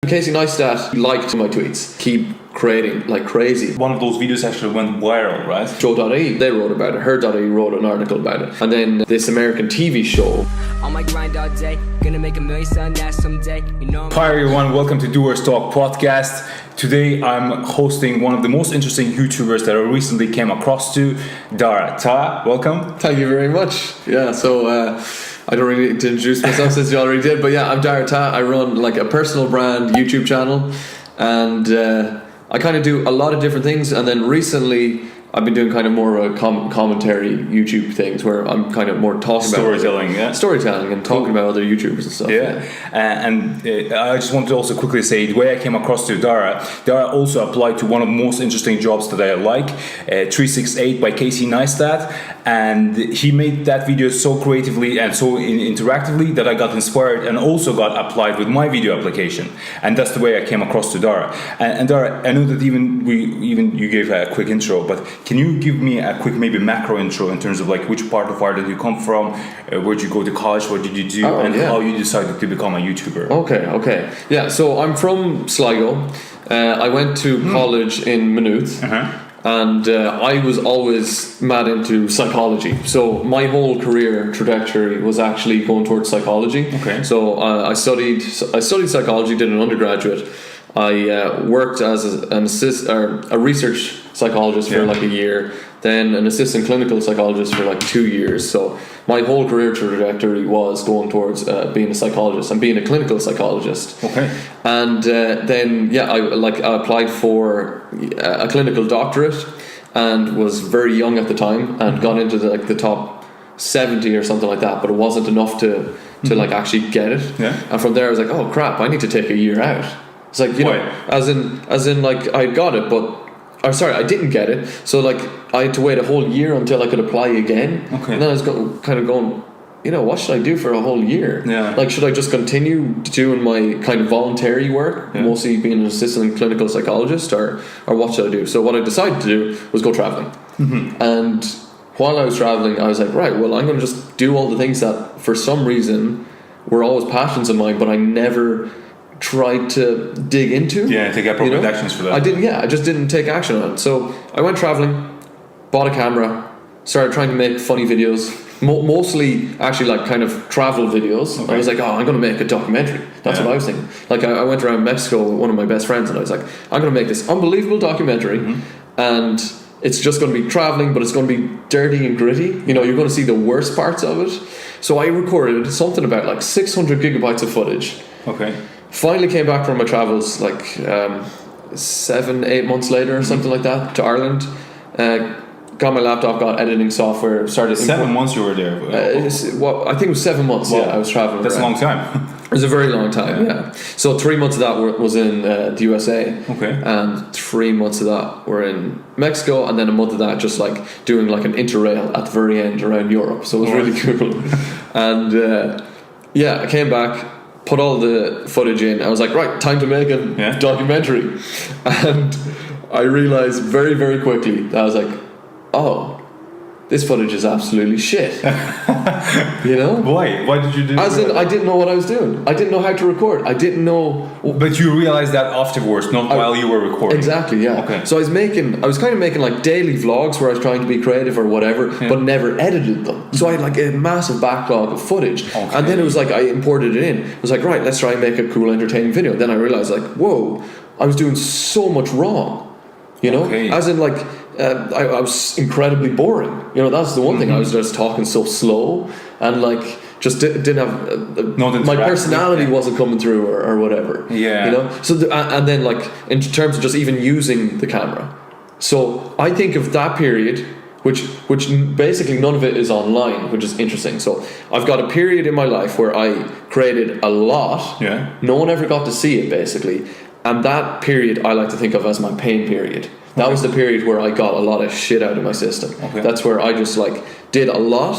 Casey Neistat liked my tweets. Keep creating like crazy. One of those videos actually went viral, right? Joe.ie, they wrote about it. Her.ie wrote an article about it. And then this American TV show. On my grind all day, gonna make $1 million that someday. You know. Hi everyone, welcome to Doers Talk podcast. Today I'm hosting one of the most interesting YouTubers that I recently came across to, Dara Tah. Welcome. Thank you very much. Yeah, so I don't really need to introduce myself since you already did, but yeah, I'm Dara Tah. I run like a personal brand YouTube channel, and I kind of do a lot of different things. And then recently I've been doing kind of more of a commentary YouTube things where I'm kind of more talking about storytelling and talking about other YouTubers and stuff. I just want to also quickly say the way I came across to Dara also applied to one of the most interesting jobs that I like, 368 by Casey Neistat, and he made that video so creatively and so interactively that I got inspired and also got applied with my video application, and that's the way I came across to Dara. And Dara, I know that even you gave a quick intro, but can you give me a quick maybe macro intro in terms of like which part of Ireland you come from, where'd you go to college, what did you do, how you decided to become a YouTuber? Okay. Yeah, so I'm from Sligo. I went to college in Maynooth. And I was always mad into psychology. So my whole career trajectory was actually going towards psychology. Okay. So I studied psychology, did an undergraduate. I worked as a research psychologist for like a year, then an assistant clinical psychologist for like 2 years. So my whole career trajectory was going towards being a psychologist and being a clinical psychologist. Okay. And then I applied for a clinical doctorate and was very young at the time and got into the top 70 or something like that, but it wasn't enough to like actually get it. Yeah. And from there I was like, oh crap, I need to take a year out. It's like, you know, as in like I got it, but I didn't get it. So like I had to wait a whole year until I could apply again. Okay. And then I was kind of going, you know, what should I do for a whole year? Yeah. Like, should I just continue doing my kind of voluntary work, mostly being an assistant clinical psychologist, or what should I do? So what I decided to do was go traveling. And while I was traveling, I was like, right, well, I'm going to just do all the things that for some reason were always passions of mine, but I never tried to dig into. Yeah, take appropriate actions for that. I just didn't take action on it. So I went traveling, bought a camera, started trying to make funny videos, mostly actually like kind of travel videos. Okay. I was like, I'm going to make a documentary. That's what I was thinking. Like I went around Mexico with one of my best friends and I was like, I'm going to make this unbelievable documentary and it's just going to be traveling, but it's going to be dirty and gritty. You know, you're going to see the worst parts of it. So I recorded something about like 600 gigabytes of footage. Okay. Finally came back from my travels like 7-8 months later or something like that to Ireland. Got my laptop, got editing software, started 7 months you were there? I think it was 7 months. Well, I was traveling. That's around. A long time. It was a very long time. Yeah. So 3 months of that was in the USA. Okay. And 3 months of that were in Mexico, and then a month of that just like doing like an interrail at the very end around Europe. So it was really cool. And I came back, put all the footage in. I was like, right, time to make a documentary. And I realized very, very quickly that I was like, oh, this footage is absolutely shit. You know? Why did you do that? As in, I didn't know what I was doing. I didn't know how to record. I didn't know. But you realized that afterwards, not while you were recording. Exactly, yeah. Okay. So I was kind of making like daily vlogs where I was trying to be creative or whatever, but never edited them. So I had like a massive backlog of footage. Okay. And then it was like I imported it in. I was like, right, let's try and make a cool, entertaining video. Then I realized like, whoa, I was doing so much wrong. You know? Okay. As in like, I was incredibly boring. You know, that's the one thing. I was just talking so slow and like just didn't have my personality wasn't coming through or whatever. Yeah. You know. So and then like in terms of just even using the camera. So I think of that period, which basically none of it is online, which is interesting. So I've got a period in my life where I created a lot. Yeah. No one ever got to see it basically, and that period I like to think of as my pain period. That was the period where I got a lot of shit out of my system. Okay. That's where I just like did a lot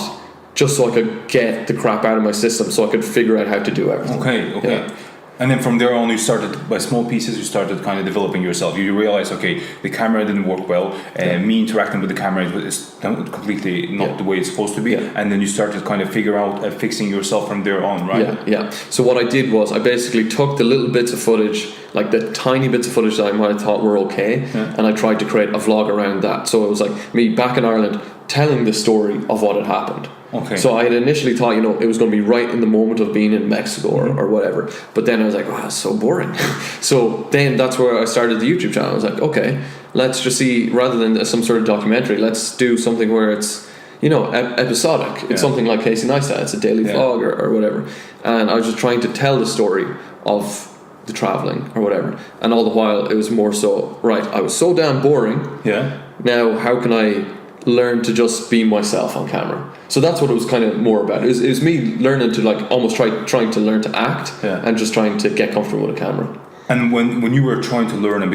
just so I could get the crap out of my system so I could figure out how to do everything. Okay. Yeah. And then from there on, you started by small pieces. You started kind of developing yourself. You realized, okay, the camera didn't work well. Me interacting with the camera is completely not the way it's supposed to be. Yeah. And then you started kind of figure out fixing yourself from there on, right? Yeah. So what I did was I basically took the little bits of footage, like the tiny bits of footage that I might have thought were okay, and I tried to create a vlog around that. So it was like me back in Ireland telling the story of what had happened. Okay. So I had initially thought, it was going to be right in the moment of being in Mexico or whatever. But then I was like, that's so boring. So then that's where I started the YouTube channel. I was like, okay, let's just see, rather than some sort of documentary, let's do something where it's, episodic. It's something like Casey Neistat. It's a daily vlog or whatever. And I was just trying to tell the story of the traveling or whatever. And all the while, it was more so, right, I was so damn boring. Yeah. Now, how can I learn to just be myself on camera? So that's what it was kind of more about. It was me learning to almost trying to learn to act and just trying to get comfortable with a camera. And when you were trying to learn and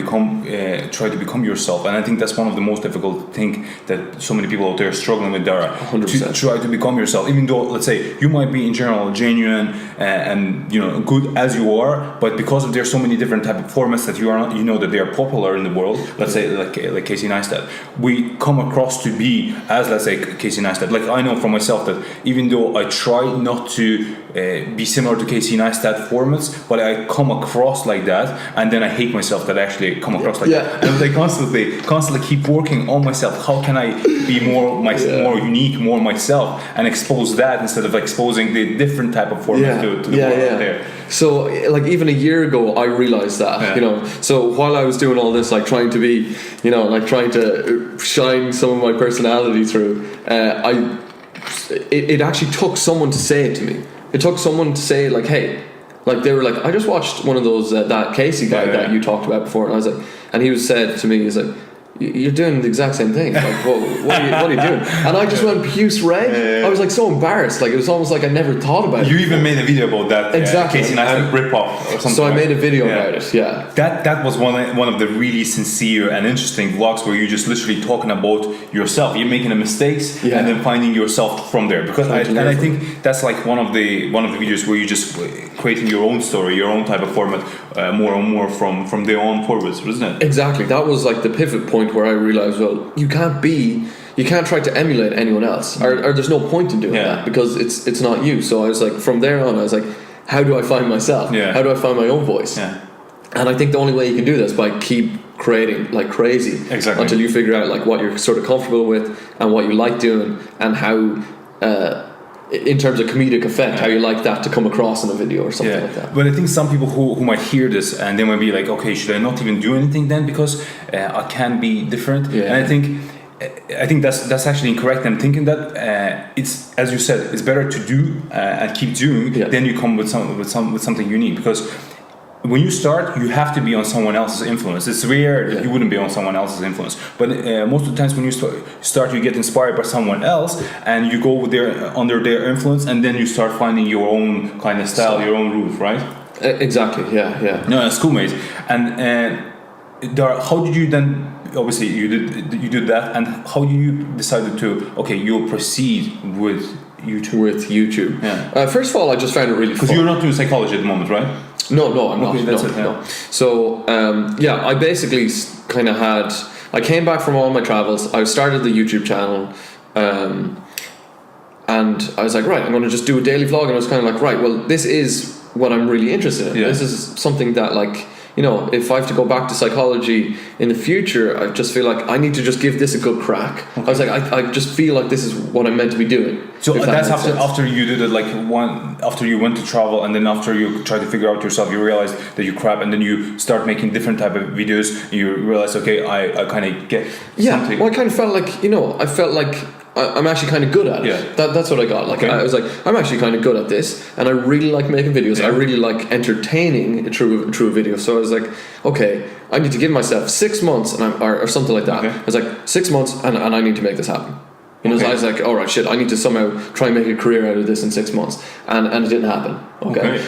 try to become yourself, and I think that's one of the most difficult thing that so many people out there are struggling with, Dara, 100%. to try to become yourself. Even though, let's say, you might be in general genuine and good as you are, but because there's so many different type of formats that that they are popular in the world. Let's say like Casey Neistat, we come across to be as, let's say, Casey Neistat. Like I know for myself that even though I try not to be similar to Casey Neistat formats, but I come across like that, and then I hate myself that I actually come across like that. And I constantly keep working on myself. How can I be more unique, more myself, and expose that instead of exposing the different type of formats to the world out there? So even a year ago, I realized that, So while I was doing all this, trying to be, trying to shine some of my personality through, it actually took someone to say it to me. It took someone to say, hey, they were like, I just watched one of those that Casey guy that you talked about before, and I was like, and he said to me, he's like, you're doing the exact same thing. What are you doing? And I just went puce red. I was so embarrassed. It was almost like I never thought about it. You even made a video about that. Exactly. Casey Neistat rip-off or something. So I made a video about it. Yeah. That was one of the really sincere and interesting vlogs where you're just literally talking about yourself. You're making the mistakes and then finding yourself from there. Because I think that's one of the videos where you're just creating your own story, your own type of format, more and more from their own forwards, isn't it? Exactly. That was the pivot point where I realized, you can't try to emulate anyone else, or there's no point in doing that, because it's not you. So I was from there on, I was how do I find myself? How do I find my own voice? And I think the only way you can do this is by keep creating like crazy, until you figure out what you're sort of comfortable with and what you like doing, and how in terms of comedic effect, how you like that to come across in a video or something like that. But I think some people who might hear this and they might be like, okay, should I not even do anything then, because I can be different? And I think that's actually incorrect. I'm thinking that it's, as you said, it's better to do and keep doing. Then you come with something unique, because when you start, you have to be on someone else's influence. It's rare that you wouldn't be on someone else's influence. But most of the times when you start, you get inspired by someone else, and you go with under their influence, and then you start finding your own kind of style, your own route, right? Exactly. Yeah. No, that's cool, mate. And Dara, how did you then? Obviously, you did that, and how you decided to you'll proceed with YouTube? First of all, I just found it really fun. Because you're not doing psychology at the moment, right? No, I'm not. That's No. So I basically kind of I came back from all my travels. I started the YouTube channel, and I was like, right, I'm going to just do a daily vlog. And I was kind of like, right, well, this is what I'm really interested in. This is something that if I have to go back to psychology in the future, I just feel like I need to just give this a good crack. I was like, I just feel like this is what I'm meant to be doing. So that's after you did it, after you went to travel, and then after you tried to figure out yourself, you realized that you crap, and then you start making different type of videos, and you realize, I kind of get something. Well, I kind of felt like, I'm actually kind of good at it. That's what I got. I was like, I'm actually kind of good at this, and I really like making videos. I really like entertaining through a video. So I was like, okay, I need to give myself 6 months, or something like that. I was like, 6 months, and I need to make this happen. So I was like, all right, shit, I need to somehow try and make a career out of this in 6 months, and it didn't happen.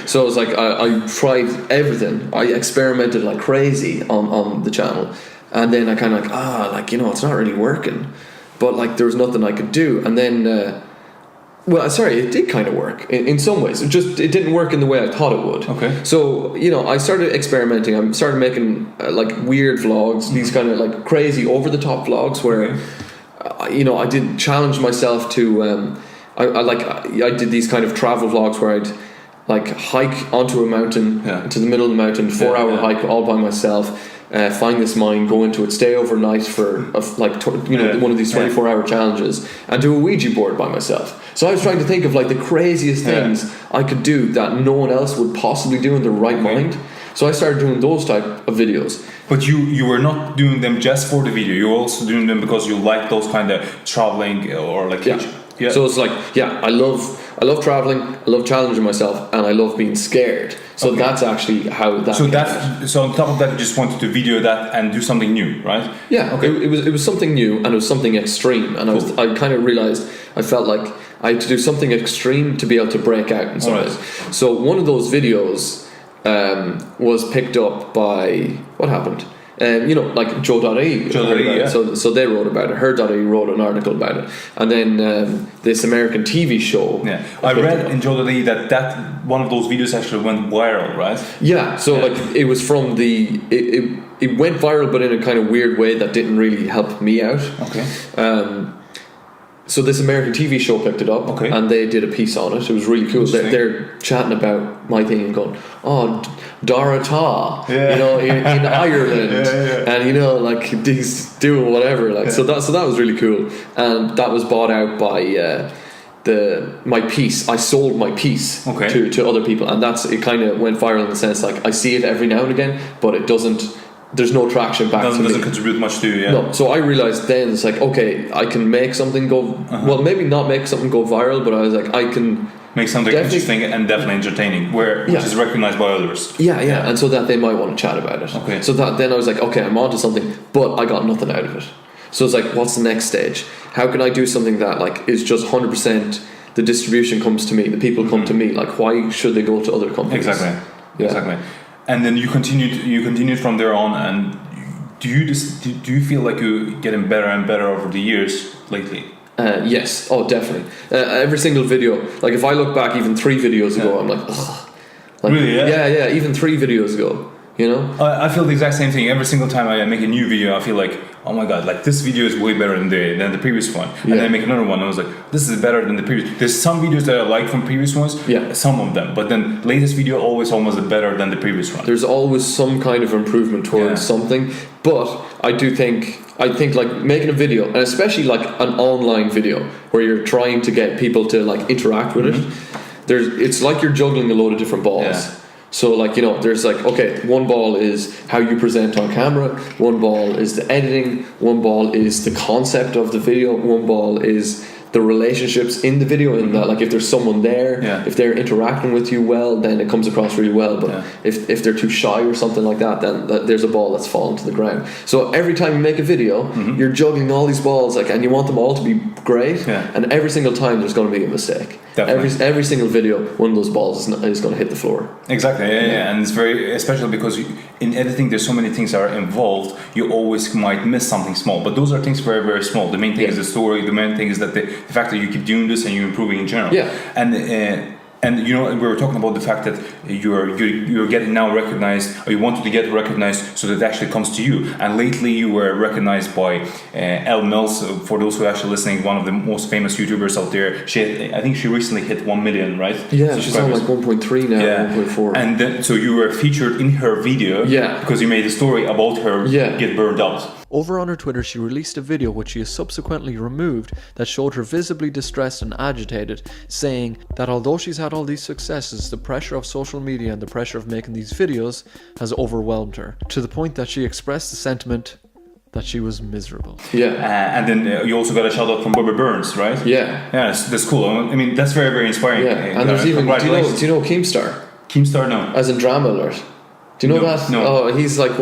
So I was like, I tried everything. I experimented like crazy on the channel, and then I kind of it's not really working. But there was nothing I could do, and then Well, sorry, it did kind of work in some ways. It didn't work in the way I thought it would. Okay. So, I started experimenting. I started making like weird vlogs, these kind of like crazy over-the-top vlogs where, I did challenge myself to, I did these kind of travel vlogs where I'd like hike onto a mountain, to the middle of the mountain, 4-hour hike all by myself. Find this mine, go into it, stay overnight for one of these 24-hour challenges, and do a Ouija board by myself. So I was trying to think of like the craziest things I could do that no one else would possibly do in their right mind. So I started doing those type of videos. But you were not doing them just for the video. You were also doing them because you like those kind of traveling or like So it's like I love traveling, I love challenging myself, and I love being scared. So that's actually how that. So on top of that, you just wanted to video that and do something new, right? Yeah. Okay. It was something new, and it was something extreme, and I kind of realized I felt like I had to do something extreme to be able to break out in some ways. So one of those videos was picked up by what happened. Like Joe.ie. Joe.ie, So they wrote about it. Her.ie wrote an article about it, and then this American TV show. Yeah, I read in Joe.ie that one of those videos actually went viral, right? Yeah. So like it was from it went viral, but in a kind of weird way that didn't really help me out. Okay. So this American TV show picked it up, and they did a piece on it. It was really cool. They're chatting about my thing and going, Dara Tah, in Ireland, and like he's doing whatever. So that was really cool, and that was bought out by my piece. I sold my piece to other people, and it kind of went viral in the sense like I see it every now and again, but it doesn't. There's no traction back to me. Doesn't contribute much to you, No, so I realized then it's like, okay, I can make something go well, maybe not make something go viral, but I was like, I can make something interesting and definitely entertaining, which is recognized by others. Yeah, and so that they might want to chat about it. Okay. So that then I was like, okay, I'm onto something, but I got nothing out of it. So it's like, what's the next stage? How can I do something that like is just 100% the distribution comes to me, the people come to me? Like, why should they go to other companies? Exactly. And then you continued from there on, and do you feel like you're getting better and better over the years lately? Yes. Oh, definitely. Every single video, like if I look back even 3 videos ago, I'm like, ugh. Like, really? Yeah. Even 3 videos ago. I feel the exact same thing. Every single time I make a new video, I feel like, oh my god, like this video is way better than the previous one. And then I make another one, and I was like, this is better than the previous. There's some videos that I like from previous ones, some of them, but then latest video always almost better than the previous one. There's always some kind of improvement towards something, but I think like making a video, and especially like an online video where you're trying to get people to like interact with it, it's like you're juggling a load of different balls. So like, there's like, okay, one ball is how you present on camera, one ball is the editing, one ball is the concept of the video, one ball is the relationships in the video, in that like if there's someone there, if they're interacting with you well, then it comes across really well, but if they're too shy or something like that, then there's a ball that's fallen to the ground. So every time you make a video, you're juggling all these balls, like, and you want them all to be great, and every single time there's going to be a mistake. Every single video, one of those balls is going to hit the floor. Exactly, and it's very, especially because in editing there's so many things that are involved, you always might miss something small, but those are things very, very small. The main thing is the story, the main thing is that the fact that you keep doing this and you're improving in general. And we were talking about the fact that you're getting now recognized, or you wanted to get recognized so that it actually comes to you. And lately you were recognized by Elle Mills. For those who are actually listening, one of the most famous YouTubers out there. I think she recently hit 1 million, right? Yeah, she's on like 1.3 now, 1.4. And then, so you were featured in her video because you made a story about her get burned out. Over on her Twitter, she released a video which she has subsequently removed that showed her visibly distressed and agitated, saying that although she's had all these successes, the pressure of social media and the pressure of making these videos has overwhelmed her, to the point that she expressed the sentiment that she was miserable. And then you also got a shout out from Burns, right? Yeah, that's cool. I mean, that's very, very inspiring. And there's even, do you know Keemstar? Keemstar, no. As in DramaAlert. Do you know that? No. Oh, he's like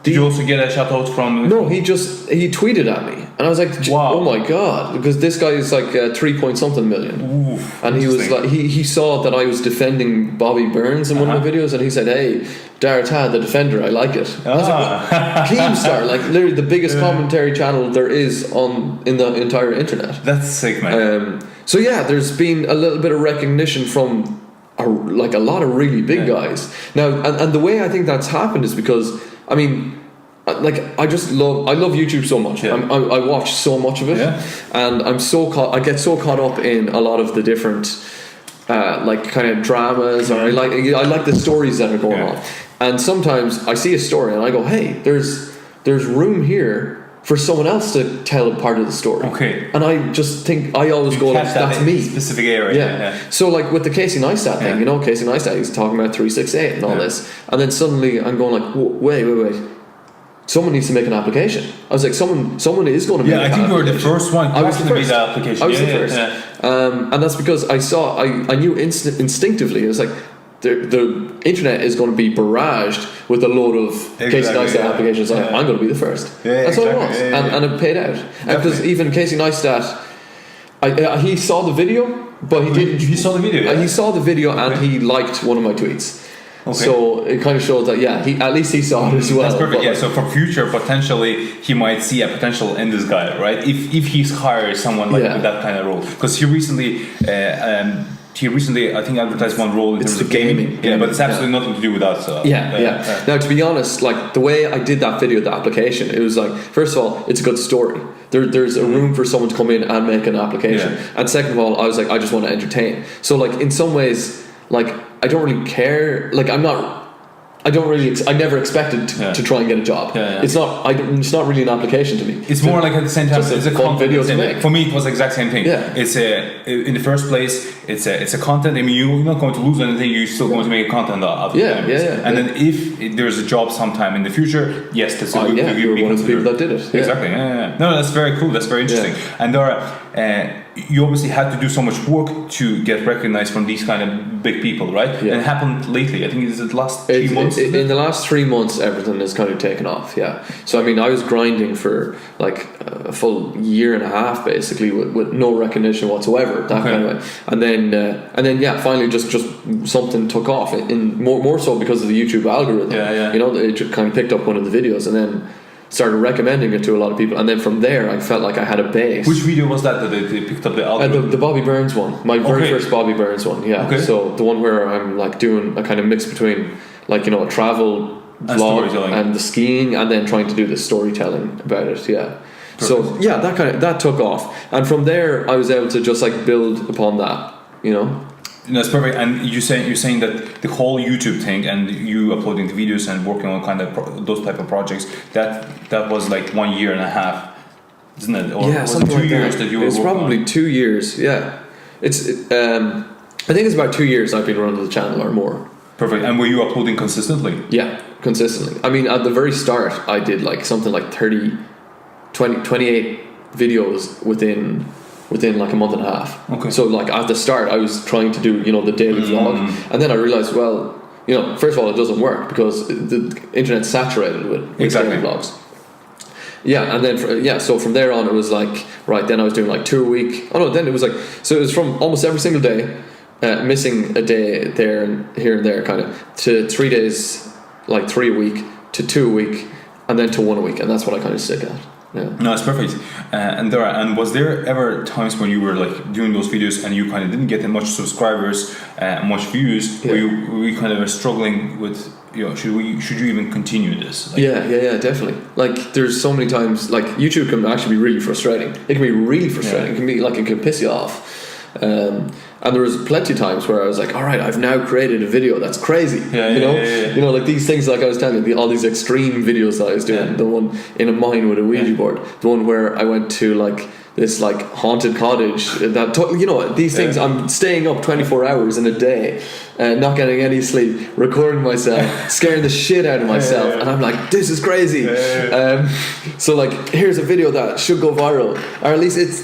Did you also get a shout out from? No, he tweeted at me, and I was like, wow. Oh my god, because this guy is like 3-point-something million. Oof, and he was like, he saw that I was defending Bobby Burns in one of my videos, and he said, hey, Dara Tah, the defender, I like it. I was like, Keemstar, like literally the biggest commentary channel there is in the entire internet. That's sick, man. So yeah, there's been a little bit of recognition from a lot of really big guys now, and the way I think that's happened is because I mean, like I love YouTube so much. I watch so much of it, and I get so caught up in a lot of the different like kind of dramas, or I like the stories that are going on. And sometimes I see a story and I go, hey, there's room here for someone else to tell a part of the story. Okay. And I just think I always go like, that's me. Specific area. Yeah. So like with the Casey Neistat thing, you know, Casey Neistat, he's talking about 368 and all this, and then suddenly I'm going like, wait. Someone needs to make an application. I was like, someone is going to make an application. I think you were the first one. I was the first. Application. I was the first. And that's because I knew instinctively. It was like the internet is going to be barraged with a load of Casey Neistat applications. I'm going to be the first. That's all it was, and it paid out. Because even Casey Neistat, he saw the video, but he didn't. He saw the video. He saw the video and he liked one of my tweets. Okay. So it kind of shows that at least he saw it as well. That's perfect. So for future, potentially he might see a potential in this guy, right? If he's hired someone like with that kind of role, because he recently I think advertised one role in terms of gaming. But it's absolutely nothing to do with us. Now, to be honest, like the way I did that video, the application, it was like, first of all, it's a good story. There's a room for someone to come in and make an application, and second of all, I was like, I just want to entertain. So like in some ways, like I don't really care. Like I never expected to try and get a job. It's not really an application to me. It's more like at the same time, it's a fun video to make. For me, it was the exact same thing. It's in the first place, it's a content. I mean, you're not going to lose anything. You're still going to make a content out of it. And then if there's a job sometime in the future, yes, that's a good. You're one of the people that did it. Exactly. No, that's very cool. That's very interesting. And Dara, you obviously had to do so much work to get recognized from these kind of big people, right? And it happened lately. I think it's the last 3 months. In the last 3 months, everything has kind of taken off. So I mean, I was grinding for like a full year and a half, basically, with no recognition whatsoever. That kind of way. And then finally, just something took off. In more so because of the YouTube algorithm. You know, it kind of picked up one of the videos and then started recommending it to a lot of people, and then from there I felt like I had a base. Which video was that they picked up the algorithm? The Bobby Burns one, my very first Bobby Burns one. So the one where I'm like doing a kind of mix between like, you know, a travel vlog and the skiing, and then trying to do the storytelling about it. Perfect. So that took off, and from there I was able to just like build upon that, you know. That's perfect. And you're saying that the whole YouTube thing and you uploading the videos and working on kind of those type of projects, that was like 1 year and a half, isn't it? Or was it 2 years that you were? It's probably on? 2 years. It's I think it's about 2 years I've been running the channel or more. Perfect. And were you uploading consistently? Yeah, consistently. I mean, at the very start I did like something like 28 videos within like a month and a half. Okay. So like at the start I was trying to do, you know, the daily vlog, and then I realized, well, you know, first of all, it doesn't work because the internet's saturated with daily vlogs. And then so from there on it was like, right, then I was doing like 2 a week. Then it was like, so it was from almost every single day, missing a day there and here and there kind of, to 3 days, like 3 a week, to 2 a week, and then to 1 a week, and that's what I kind of stick at. No, it's perfect. And was there ever times when you were like doing those videos and you kind of didn't get much subscribers, much views, where you kind of were struggling with, you know, should you even continue this? Like, definitely. Like there's so many times, like YouTube can actually be really frustrating. It can be really frustrating. It can be like, it can piss you off. And there was plenty of times where I was like, all right, I've now created a video that's crazy. You know, like these things, like I was telling you, all these extreme videos that I was doing. The one in a mine with a Ouija board, the one where I went to like this like haunted cottage, that you know, these things. I'm staying up 24 hours in a day, not getting any sleep, recording myself, scaring the shit out of myself, and I'm like, this is crazy. So like, here's a video that should go viral, or at least it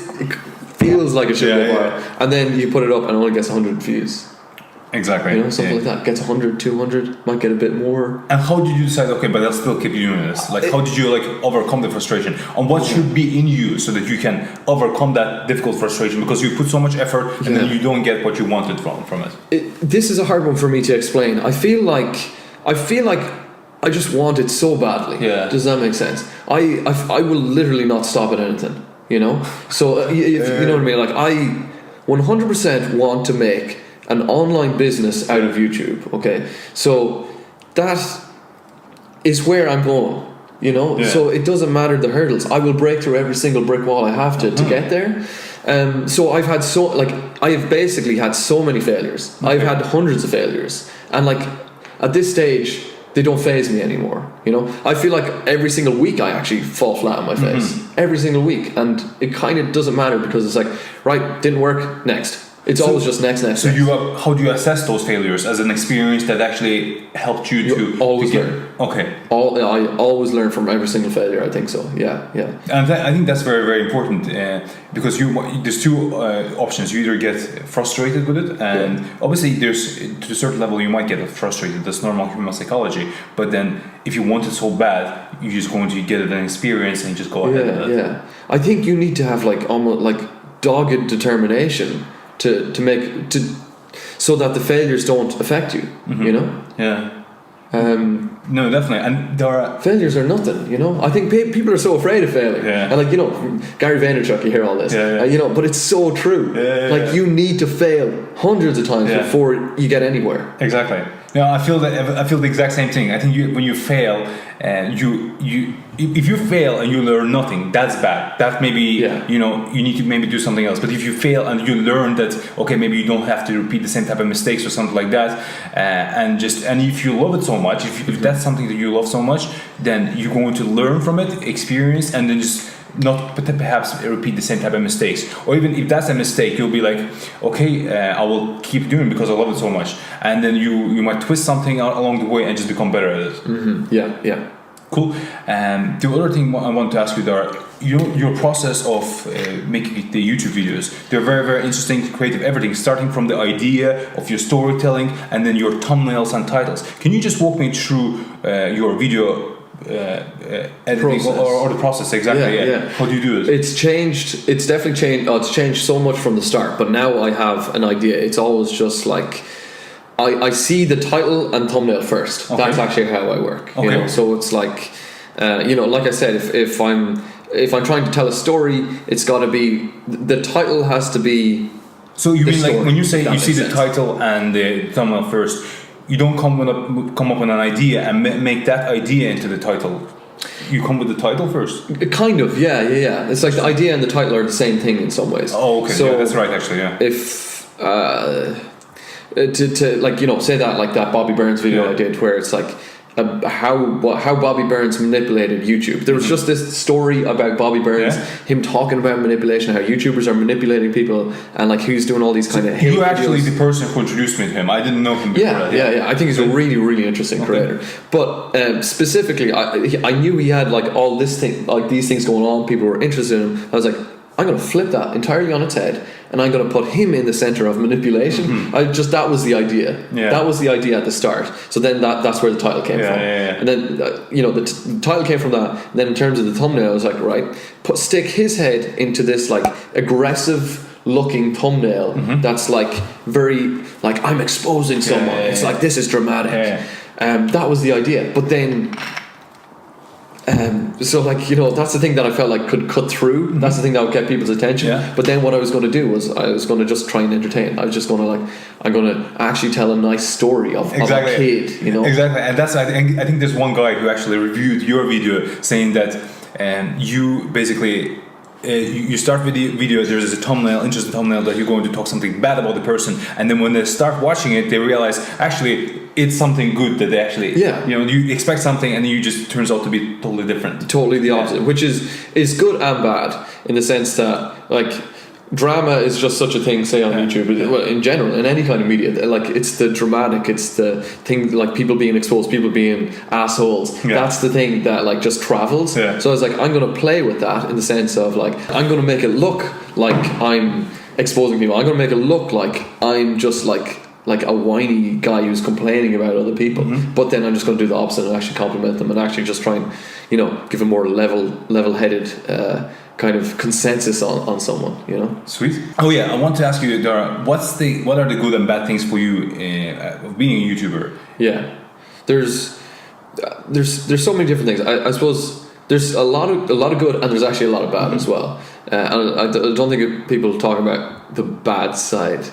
feels like it should go viral, and then you put it up and it only gets 100 views. Exactly. You know, something like that. Gets 100, 200, might get a bit more. And how did you decide, okay, but I'll still keep doing this? Like, how did you like overcome the frustration? And what should be in you so that you can overcome that difficult frustration? Because you put so much effort and then you don't get what you wanted from it. This is a hard one for me to explain. I feel like I just want it so badly. Does that make sense? I will literally not stop at anything. You know? So, you know what I mean? Like 100% want to make an online business out of YouTube. Okay, so that is where I'm going. You know, so it doesn't matter the hurdles. I will break through every single brick wall I have to get there. So I have basically had so many failures. I've had hundreds of failures, and like at this stage, they don't faze me anymore. You know, I feel like every single week I actually fall flat on my face. Every single week, and it kind of doesn't matter because it's like, right, didn't work, next. It's always just next. So how do you assess those failures as an experience that actually helped you to always get, learn? Okay. I always learn from every single failure. I think so. Yeah. And I think that's very, very important because there's two options. You either get frustrated with it, and obviously there's to a certain level you might get frustrated. That's normal human psychology. But then if you want it so bad, you're just going to get an experience and just go ahead with it. Yeah. I think you need to have like almost like dogged determination to so that the failures don't affect you. You know. Yeah. No, definitely. And failures are nothing, you know. I think people are so afraid of failing. And like, you know, Gary Vaynerchuk, you hear all this, you know, but it's so true. Like you need to fail hundreds of times before you get anywhere. Exactly. No, I feel the exact same thing. I think when you fail, if you fail and you learn nothing, that's bad. That maybe you know you need to maybe do something else. But if you fail and you learn that, okay, maybe you don't have to repeat the same type of mistakes or something like that, and if you love it so much, if that's something that you love so much, then you're going to learn from it, experience, and then just not perhaps repeat the same type of mistakes. Or even if that's a mistake, you'll be like, okay, I will keep doing it because I love it so much. And then you might twist something along the way and just become better at it. Yeah. Cool. The other thing I want to ask you, Dara, your process of making the YouTube videos, they're very, very interesting, creative, everything, starting from the idea of your storytelling and then your thumbnails and titles. Can you just walk me through your video editing or the process exactly? How do you do it? It's definitely changed. It's changed so much from the start, but now I have an idea. It's always just like I see the title and thumbnail first. That's actually how I work. You know? So it's like you know, like I said, if I'm trying to tell a story, it's got to be, the title has to be. So you mean like when you say you see the title and the thumbnail first, you don't come up with an idea and make that idea into the title. You come with the title first. Kind of, yeah. It's like the idea and the title are the same thing in some ways. Oh, okay. So that's right, actually. Yeah. If to like, you know, say that like that Bobby Burns video I did, where it's like how Bobby Burns manipulated YouTube. There was just this story about Bobby Burns, him talking about manipulation, how YouTubers are manipulating people, and like who's doing all these kind of. You actually the person who introduced me to him. I didn't know him before. Yeah. I think he's a really, really interesting creator. But specifically, I knew he had like all this thing, like these things going on. People were interested in him. I was like, I'm going to flip that entirely on its head, and I'm going to put him in the center of manipulation. That was the idea. That was the idea at the start. So then that's where the title came from. And then you know the title came from that. And then in terms of the thumbnail, I was like, right, stick his head into this like aggressive looking thumbnail that's like very like I'm exposing someone. It's like, this is dramatic. That was the idea. But then. So like, you know, that's the thing that I felt like could cut through. That's the thing that would get people's attention. But then what I was going to do was I was going to just try and entertain. I was just going to like, I'm going to actually tell a nice story of a kid, you know. Exactly. And that's, I think there's one guy who actually reviewed your video saying that you basically you start with the video, there's a thumbnail, interesting thumbnail that you're going to talk something bad about the person, and then when they start watching it, they realize actually it's something good that they actually, you know, you expect something and then you just turns out to be totally different. Totally the opposite, which is good and bad in the sense that like drama is just such a thing, say on YouTube, well, in general, in any kind of media, like it's the dramatic, it's the thing, like people being exposed, people being assholes. That's the thing that like just travels. So I was like, I'm going to play with that in the sense of like, I'm going to make it look like I'm exposing people. I'm going to make it look like I'm just like a whiny guy who's complaining about other people. But then I'm just going to do the opposite and actually compliment them and actually just try and, you know, give a more level-headed kind of consensus on someone, you know. Sweet. Oh yeah, I want to ask you, Dara, what are the good and bad things for you of being a YouTuber? Yeah, there's so many different things. I suppose there's a lot of good, and there's actually a lot of bad as well. And I don't think people talk about the bad side,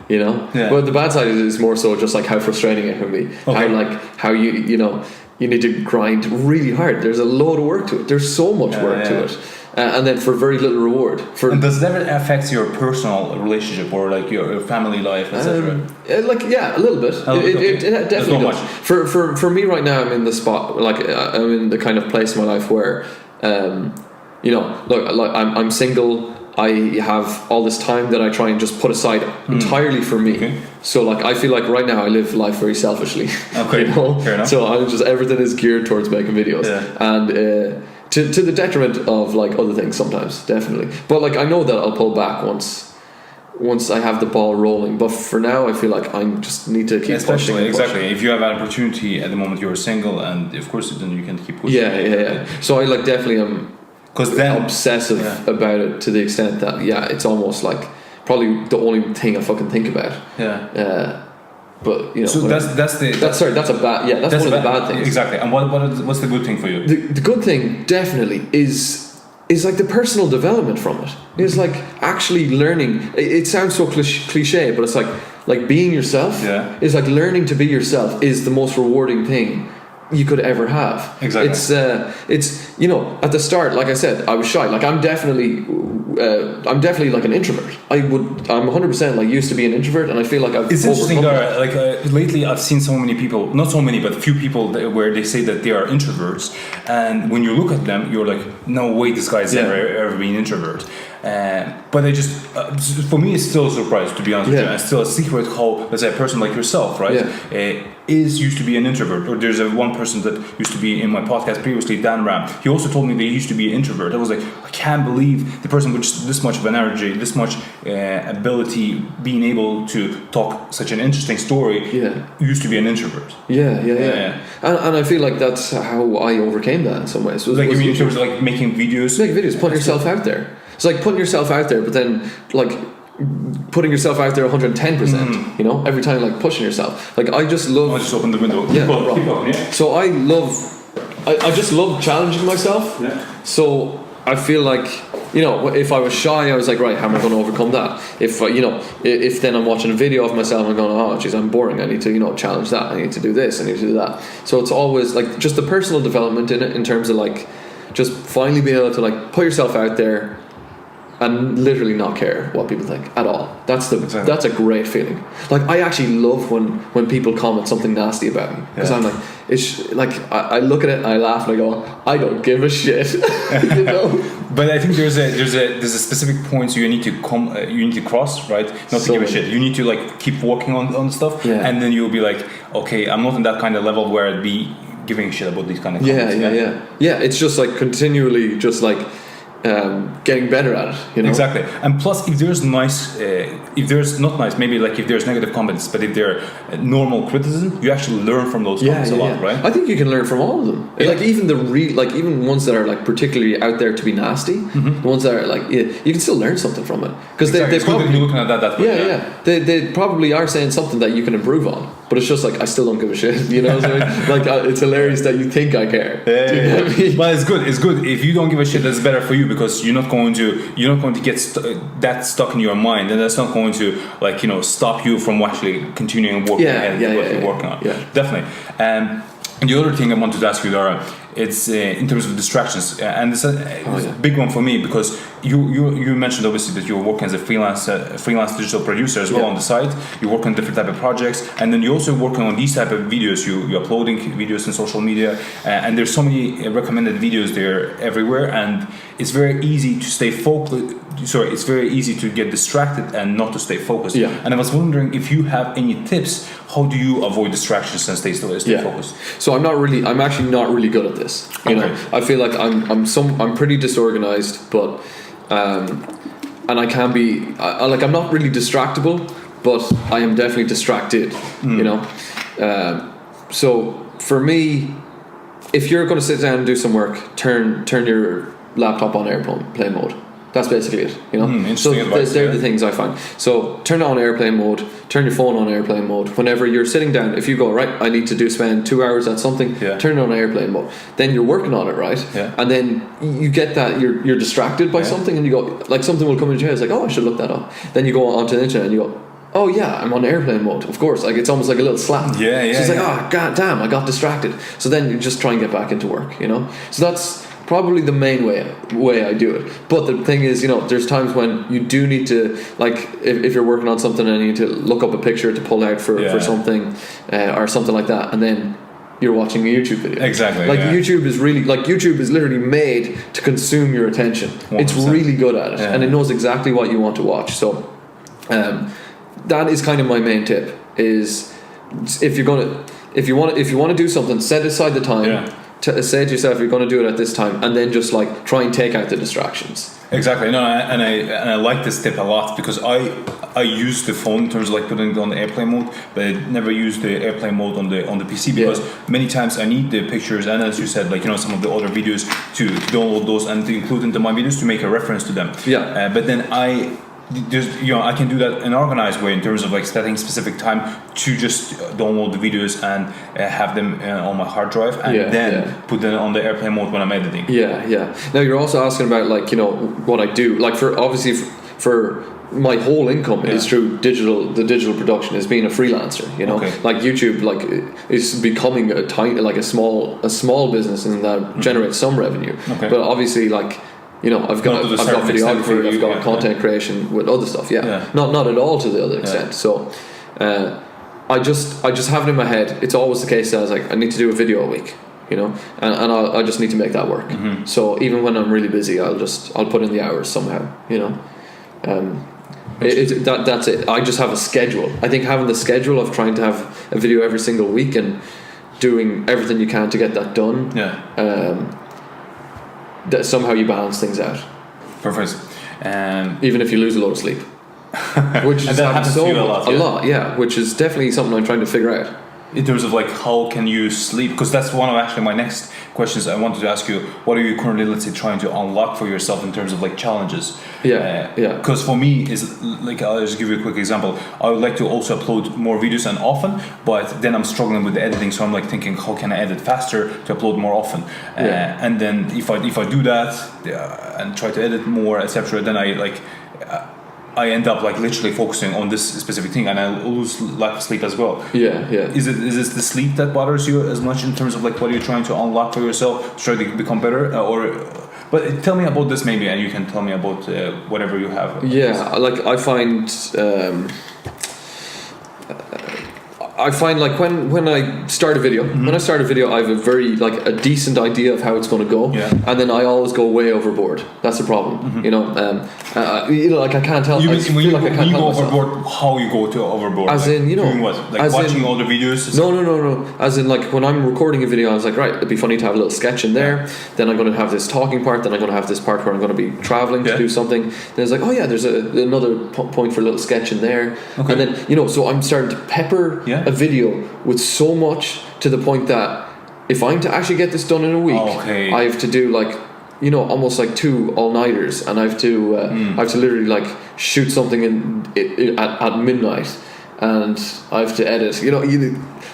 you know. Yeah. But the bad side is more so just like how frustrating it can be. Okay. How you know you need to grind really hard. There's a load of work to it. There's so much work to it. And then for very little reward. And does that ever affect your personal relationship or like your family life, etc.? A little bit. It definitely does. For me right now, I'm in the spot, like I'm in the kind of place in my life where, I'm single. I have all this time that I try and just put aside entirely for me. Okay. So like I feel like right now I live life very selfishly. Okay, you know? Fair enough. So I'm just everything is geared towards making videos, and to the detriment of like other things sometimes, definitely. But like I know that I'll pull back once I have the ball rolling. But for now, I feel like I just need to keep pushing. Exactly. If you have an opportunity at the moment you're single, and of course then you can keep pushing. Yeah. So I like definitely am. Because then obsessive about it to the extent that it's almost like probably the only thing I fucking think about. But you know, so that's a bad that's one of the bad things. Exactly. And what's the good thing for you? The good thing definitely is like the personal development from it. It's like actually learning. It sounds so cliche, but it's like being yourself. Yeah. It's like learning to be yourself is the most rewarding thing you could ever have. Exactly. It's you know, at the start, like I said, I was shy. Like I'm definitely like an introvert. I'm 100% like used to be an introvert, and I feel like I've. It's interesting, Dara. Like lately, I've seen so many people, not so many, but few people where they say that they are introverts, and when you look at them, you're like, no way, this guy's ever been an introvert. But I just, for me, it's still a surprise, to be honest with you. And it's still a secret how, let's say, a person like yourself, right, is used to be an introvert. Or there's one person that used to be in my podcast previously, Dan Ram. He also told me they used to be an introvert. I was like, I can't believe the person with this much of energy, this much ability, being able to talk such an interesting story, used to be an introvert. Yeah. And I feel like that's how I overcame that in some ways. Like you mean in terms of like making videos? Putting yourself out there. It's like putting yourself out there, but then like putting yourself out there 110%. You know, every time like pushing yourself. Like I just love. I just opened the window. Keep on. So I just love challenging myself. Yeah. So I feel like, you know, if I was shy, I was like, right, how am I going to overcome that? If if then I'm watching a video of myself and going, oh geez, I'm boring, I need to challenge that, I need to do this, I need to do that. So it's always like just the personal development in it, in terms of like just finally being able to like put yourself out there and literally not care what people think at all. That's a great feeling. Like I actually love when people comment something nasty about me, because I'm like, it's like I look at it and I laugh and I go, I don't give a shit. You know? But I think there's a specific point you need to cross, right? Not to give a shit. You need to like keep working on stuff, and then you'll be like, okay, I'm not in that kind of level where I'd be giving a shit about these kind of comments. Yeah. It's just like continually just like getting better at it, you know. Exactly. And plus, if there's maybe like if there's negative comments, but if they're normal criticism, you actually learn from those comments a lot, right? I think you can learn from all of them. Like even even ones that are like particularly out there to be nasty, the ones that are like you can still learn something from it, because they probably, you're looking at that way. They probably are saying something that you can improve on, but it's just like I still don't give a shit, you know. Like it's hilarious that you think I care. But it's good if you don't give a shit. That's better for you, because you're not going to get that stuck in your mind, and that's not going to stop you from actually continuing working ahead with what you're working on. Definitely. And the other thing I wanted to ask you, Dara, it's in terms of distractions, and it's a big one for me, because you mentioned obviously that you're working as a freelance digital producer as well on the side. You work on different type of projects, and then you're also working on these type of videos. You're uploading videos in social media, and there's so many recommended videos there everywhere, and it's very easy to stay focused. It's very easy to get distracted and not to stay focused. And I was wondering if you have any tips. How do you avoid distractions and stay focused? So I'm actually not really good at this. You know, I feel like I'm pretty disorganized, but and I can be I'm not really distractible, but I am definitely distracted. You know, so for me, if you're going to sit down and do some work, turn your laptop on airplane mode. That's basically it, you know. So they're the things I find. So turn it on airplane mode. turn your phone on airplane mode. Whenever you're sitting down, if you go, right, I need to spend 2 hours at something, turn it on airplane mode. Then you're working on it, right? Yeah. And then you get that, you're distracted by something, and you go, like, something will come into your head, it's like, oh, I should look that up. Then you go onto the internet and you go, oh yeah, I'm on airplane mode, of course. Like, it's almost like a little slap. So it's like, oh, god damn, I got distracted. So then you just try and get back into work, you know? So that's probably the main way I do it. But the thing is, you know, there's times when you do need to, like, if you're working on something and you need to look up a picture to pull out for something or something like that, and then you're watching a YouTube video. Exactly. Like, YouTube is literally made to consume your attention. 100%. It's really good at it, and it knows exactly what you want to watch. So that is kind of my main tip, is if you want to do something, set aside the time. Say to yourself, you're going to do it at this time, and then just like try and take out the distractions. Exactly. No, and I like this tip a lot, because I use the phone in terms of like putting it on the airplane mode, but I never use the airplane mode on the PC, because many times I need the pictures, and as you said, like, you know, some of the other videos to download those and to include into my videos to make a reference to them. But then I can do that in an organized way, in terms of like setting specific time to just download the videos and have them on my hard drive, and then put them on the airplane mode when I'm editing. Now you're also asking about, like, you know, what I do. Like, for obviously for my whole income is through the digital production, is being a freelancer, you know. Like, YouTube, like, is becoming a small business, and that generates some revenue. But obviously, like, you know, I've got videography, I've got content creation with other stuff. Not at all to the other extent. So I just have it in my head. It's always the case that I was like, I need to do a video a week, you know, and I just need to make that work. So even when I'm really busy, I'll put in the hours somehow, you know. That's it. I just have a schedule. I think having the schedule of trying to have a video every single week and doing everything you can to get that done. That somehow you balance things out. Perfect. Even if you lose a lot of sleep, which is happens to you a lot. Which is definitely something I'm trying to figure out. In terms of like, how can you sleep? Because that's one of actually my next questions. I wanted to ask you, what are you currently, let's say, trying to unlock for yourself in terms of like challenges? Because for me, is like, I'll just give you a quick example. I would like to also upload more videos and often, but then I'm struggling with the editing. So I'm like thinking, how can I edit faster to upload more often? And then if I do that and try to edit more, etc., then I end up like literally focusing on this specific thing, and I lose lack of sleep as well. Is this the sleep that bothers you as much, in terms of like what you're trying to unlock for yourself, try to become better, but tell me about this maybe, and you can tell me about whatever you have. Like, I find like when I start a video, I have a very like a decent idea of how it's going to go, and then I always go way overboard. That's the problem, you know. You know, like, I can't tell. When you go overboard, how you go to overboard? As in, you know, doing what? Like watching all the videos? No. As in, like, when I'm recording a video, I was like, right, it'd be funny to have a little sketch in there. Then I'm going to have this talking part. Then I'm going to have this part where I'm going to be traveling to do something. Then it's like, oh yeah, there's another point for a little sketch in there. And then, you know, so I'm starting to pepper a video with so much, to the point that if I'm to actually get this done in a week, I have to do like, you know, almost like 2 all-nighters, and I have to literally like shoot something at midnight, and I have to edit. You know,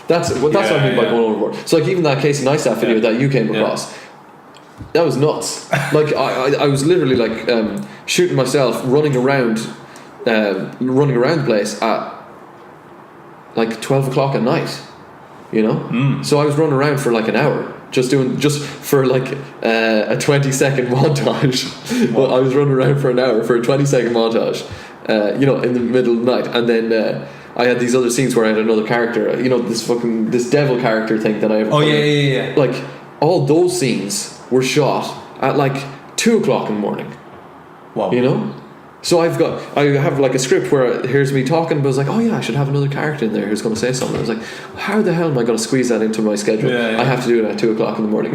that's what I mean by going overboard. So like, even that Casey Neistat video that you came across, that was nuts. Like, I was literally like shooting myself running around the place at like 12 o'clock at night, you know. So I was running around for like an hour, just for like a 20-second montage. Well, I was running around for an hour for a 20-second montage, you know, in the middle of the night. And then I had these other scenes where I had another character, you know, this devil character thing that I have. Like, all those scenes were shot at like 2 o'clock in the morning. Wow. You know. So I have like a script where here's me talking, but I was like, oh yeah, I should have another character in there who's going to say something. I was like, how the hell am I going to squeeze that into my schedule? I have to do it at 2 o'clock in the morning.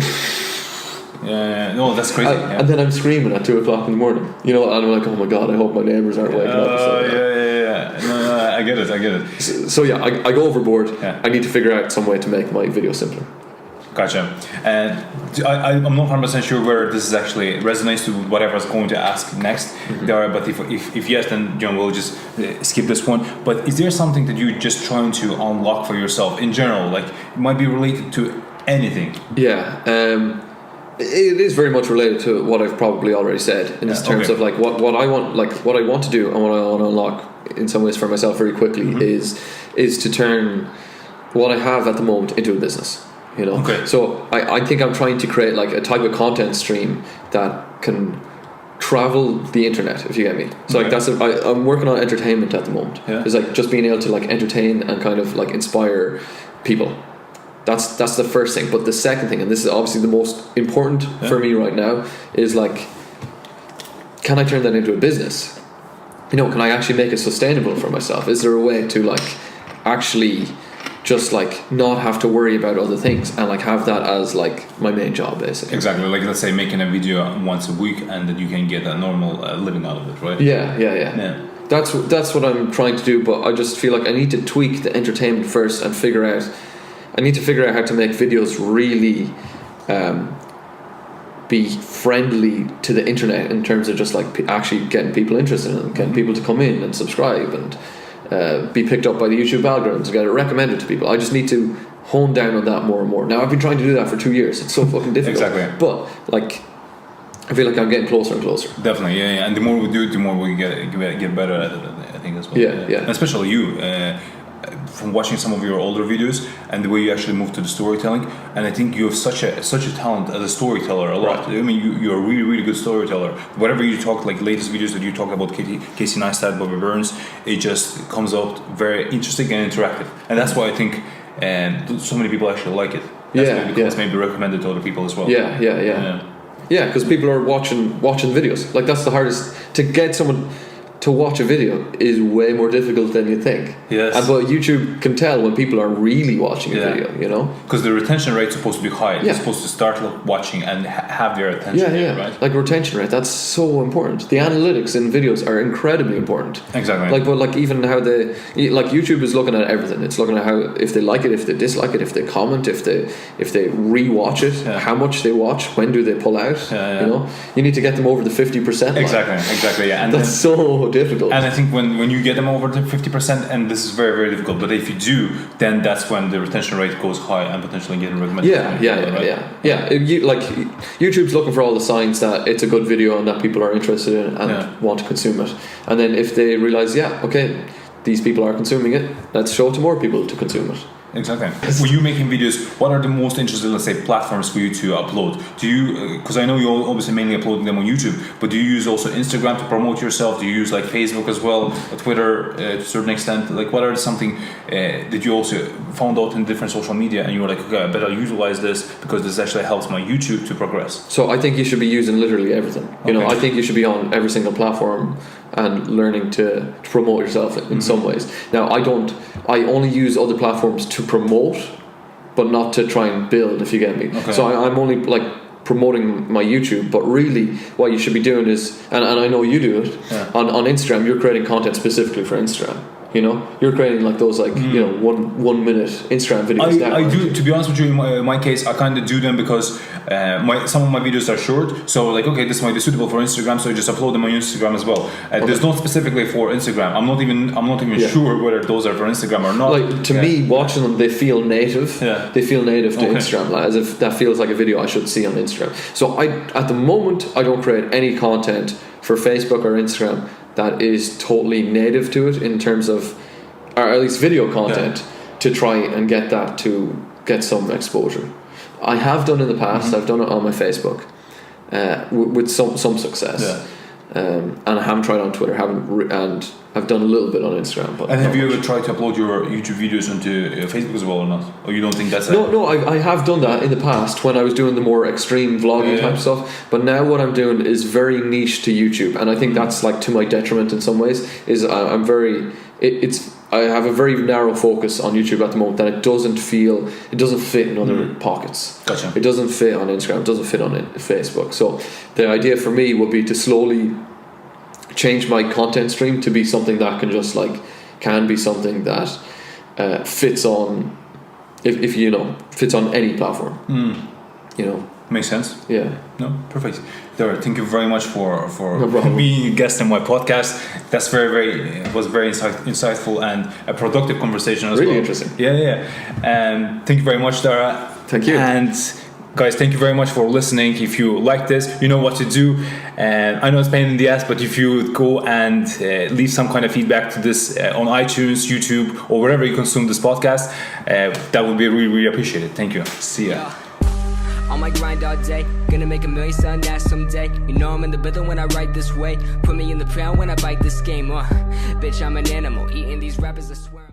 No, that's crazy. And then I'm screaming at 2 o'clock in the morning, you know, and I'm like, oh my god, I hope my neighbors aren't waking up. No, I get it. So I go overboard. I need to figure out some way to make my video simpler. Gotcha. And I'm not 100% sure where this is actually resonates to whatever I was going to ask next, Dara. But if yes, then we'll just skip this one. But is there something that you're just trying to unlock for yourself in general? Like it might be related to anything. Yeah. It is very much related to what I've probably already said in terms of like what I want, like what I want to do and what I want to unlock in some ways for myself very quickly is to turn what I have at the moment into a business. You know, so I think I'm trying to create like a type of content stream that can travel the internet, if you get me. So like I'm working on entertainment at the moment. It's like just being able to like entertain and kind of like inspire people. That's the first thing. But the second thing, and this is obviously the most important for me right now, is like, can I turn that into a business? You know, can I actually make it sustainable for myself? Is there a way to like actually just like not have to worry about other things and like have that as like my main job, basically? Exactly. Like let's say making a video once a week and that you can get a normal living out of it, right? Yeah. That's what I'm trying to do, but I just feel like I need to tweak the entertainment first and I need to figure out how to make videos really be friendly to the internet in terms of just like actually getting people interested in it, getting people to come in and subscribe and be picked up by the YouTube algorithms and get it recommended to people. I just need to hone down on that more and more. Now I've been trying to do that for 2 years. It's so fucking difficult. Exactly. But like I feel like I'm getting closer and closer. Definitely, yeah. And the more we do it, the more we get better at it, I think as well. Yeah. And especially you. From watching some of your older videos and the way you actually move to the storytelling, and I think you have such a talent as a storyteller a lot. I mean, you're a really, really good storyteller. Whatever you talk, like latest videos that you talk about Casey Neistat, Bobby Burns, it just comes out very interesting and interactive, and that's why I think so many people actually like it. Because maybe recommended to other people as well. Yeah, because people are watching videos. Like that's the hardest, to get someone to watch a video is way more difficult than you think. Yes. But YouTube can tell when people are really watching a video, you know? Because the retention rate is supposed to be high. They're supposed to start watching and have their attention right? Like retention rate, that's so important. The analytics in videos are incredibly important. Exactly. Like, but like even how like YouTube is looking at everything. It's looking at how, if they like it, if they dislike it, if they comment, if they re-watch it, how much they watch, when do they pull out, you know? You need to get them over the 50% line. Exactly, yeah. And that's so difficult. And I think when you get them over the 50%, and this is very, very difficult, but if you do, then that's when the retention rate goes high and potentially getting recommended. Like YouTube's looking for all the signs that it's a good video and that people are interested in and want to consume it. And then if they realize, these people are consuming it, let's show it to more people to consume it. Exactly. When you're making videos, what are the most interesting, let's say, platforms for you to upload? Do you, because I know you're obviously mainly uploading them on YouTube, but do you use also Instagram to promote yourself? Do you use like Facebook as well, Twitter to a certain extent? Like what are something that you also found out in different social media and you were like, okay, I better utilize this because this actually helps my YouTube to progress? So I think you should be using literally everything. You know, I think you should be on every single platform and learning to promote yourself in some ways. Now I only use other platforms to promote, but not to try and build, if you get me. So I'm only like promoting my YouTube, but really what you should be doing is, and I know you do it, on Instagram you're creating content specifically for Instagram. You know, you're creating like those like you know 1 minute Instagram videos. I do, to be honest with you, in my case, I kind of do them because some of my videos are short. So like, okay, this might be suitable for Instagram, so I just upload them on Instagram as well. There's not specifically for Instagram. I'm not even sure whether those are for Instagram or not. Like to me, watching them, they feel native. They feel native to Instagram, like, as if that feels like a video I should see on Instagram. So at the moment, I don't create any content for Facebook or Instagram that is totally native to it in terms of, or at least video content, to try and get that to get some exposure. I have done in the past. I've done it on my Facebook with some success, and I haven't tried on Twitter. And I've done a little bit on Instagram. But and have you ever tried to upload your YouTube videos onto Facebook as well or not? Or you don't think that's No, I have done that in the past when I was doing the more extreme vlogging type stuff. But now what I'm doing is very niche to YouTube, and I think that's like to my detriment in some ways. I have a very narrow focus on YouTube at the moment that it doesn't fit in other pockets. Gotcha. It doesn't fit on Instagram. It doesn't fit on Facebook. So the idea for me would be to slowly change my content stream to be something that can be something that fits on if you know, fits on any platform. You know. Makes sense. Yeah. No, perfect. Dara, thank you very much for No problem. being a guest on my podcast. That's was very insightful and a productive conversation as well. Really interesting. Yeah. Thank you very much, Dara. Thank you. And guys, thank you very much for listening. If you like this, you know what to do. I know it's pain in the ass, but if you go and leave some kind of feedback to this on iTunes, YouTube, or wherever you consume this podcast, that would be really, really appreciated. Thank you. See ya. On my grind all day, gonna make $1 million that someday. You know I'm in the building when I write this way. Put me in the pound when I bite this game. Bitch, I'm an animal, eating these rappers, I swear.